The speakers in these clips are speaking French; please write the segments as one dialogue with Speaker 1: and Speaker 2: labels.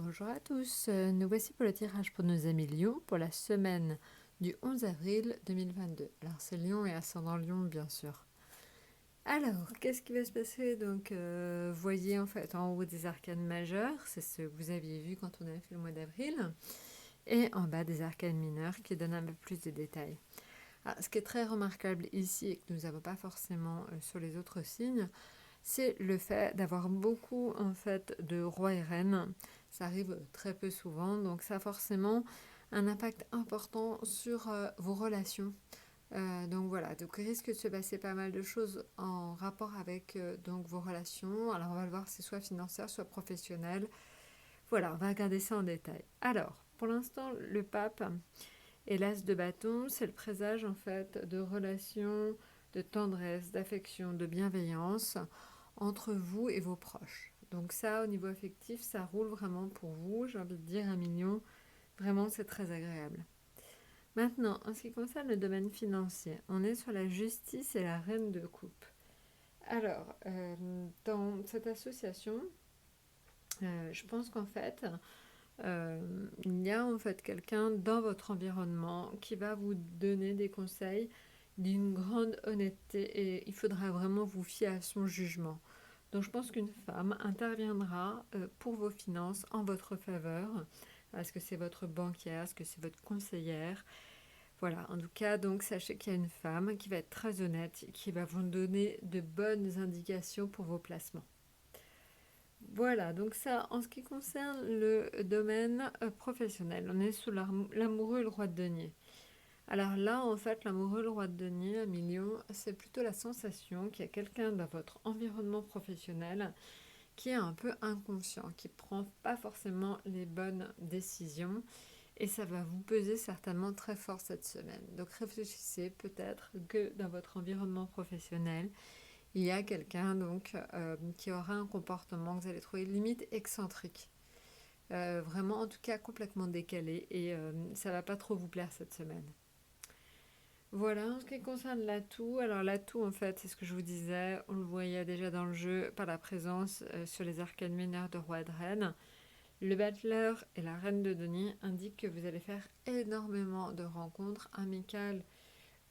Speaker 1: Bonjour à tous, nous voici pour le tirage pour nos amis Lion pour la semaine du 11 avril 2022. Alors c'est Lion et ascendant Lion bien sûr. Alors, qu'est-ce qui va se passer? Donc, voyez en fait en haut des arcanes majeures, c'est ce que vous aviez vu quand on avait fait le mois d'avril, et en bas des arcanes mineures qui donnent un peu plus de détails. Alors, ce qui est très remarquable ici et que nous n'avons pas forcément sur les autres signes, c'est le fait d'avoir beaucoup en fait de rois et reines. Ça arrive très peu souvent, donc ça a forcément un impact important sur vos relations. Donc voilà, donc il risque de se passer pas mal de choses en rapport avec donc vos relations. Alors on va le voir, c'est soit financière, soit professionnelle. Voilà, on va regarder ça en détail. Alors, pour l'instant, le pape et l'as de bâton, c'est le présage en fait de relations, de tendresse, d'affection, de bienveillance entre vous et vos proches. Donc ça, au niveau affectif, ça roule vraiment pour vous. J'ai envie de dire 1 million, vraiment c'est très agréable. Maintenant, en ce qui concerne le domaine financier, on est sur la justice et la reine de coupe. Alors, dans cette association, je pense qu'en fait, il y a en fait quelqu'un dans votre environnement qui va vous donner des conseils d'une grande honnêteté et il faudra vraiment vous fier à son jugement. Donc je pense qu'une femme interviendra pour vos finances en votre faveur. Est-ce que c'est votre banquière? Est-ce que c'est votre conseillère? Voilà, en tout cas, donc sachez qu'il y a une femme qui va être très honnête, qui va vous donner de bonnes indications pour vos placements. Voilà, donc ça, en ce qui concerne le domaine professionnel, on est sous l'amoureux et le roi de denier. Alors là, en fait, l'amoureux et le roi de denier, 1 million, c'est plutôt la sensation qu'il y a quelqu'un dans votre environnement professionnel qui est un peu inconscient, qui ne prend pas forcément les bonnes décisions et ça va vous peser certainement très fort cette semaine. Donc réfléchissez peut-être que dans votre environnement professionnel, il y a quelqu'un donc qui aura un comportement que vous allez trouver limite excentrique. Vraiment en tout cas complètement décalé et ça va pas trop vous plaire cette semaine. Voilà, en ce qui concerne l'atout, alors l'atout en fait c'est ce que je vous disais, on le voyait déjà dans le jeu par la présence sur les arcanes mineures de roi et de reine. Le battleur et la reine de denier indiquent que vous allez faire énormément de rencontres amicales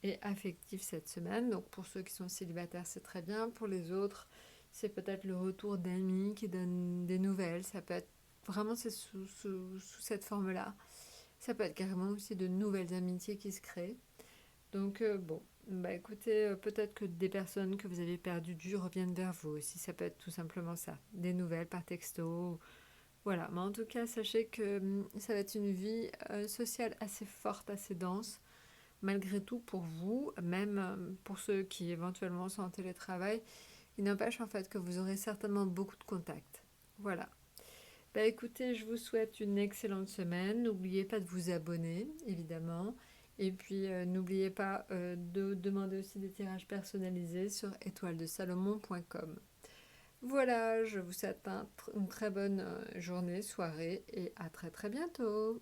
Speaker 1: et affectives cette semaine. Donc pour ceux qui sont célibataires, c'est très bien. Pour les autres, c'est peut-être le retour d'amis qui donnent des nouvelles. Ça peut être vraiment sous cette forme-là. Ça peut être carrément aussi de nouvelles amitiés qui se créent. Donc bon, bah écoutez, peut-être que des personnes que vous avez perdues de vue reviennent vers vous aussi. Ça peut être tout simplement ça. Des nouvelles par texto. Voilà, mais en tout cas, sachez que ça va être une vie sociale assez forte, assez dense, malgré tout pour vous, même pour ceux qui éventuellement sont en télétravail. Il n'empêche en fait que vous aurez certainement beaucoup de contacts. Voilà. Bah écoutez, je vous souhaite une excellente semaine. N'oubliez pas de vous abonner, évidemment. Et puis n'oubliez pas de demander aussi des tirages personnalisés sur étoiledesalomon.com. Voilà, je vous souhaite une très bonne journée, soirée et à très très bientôt.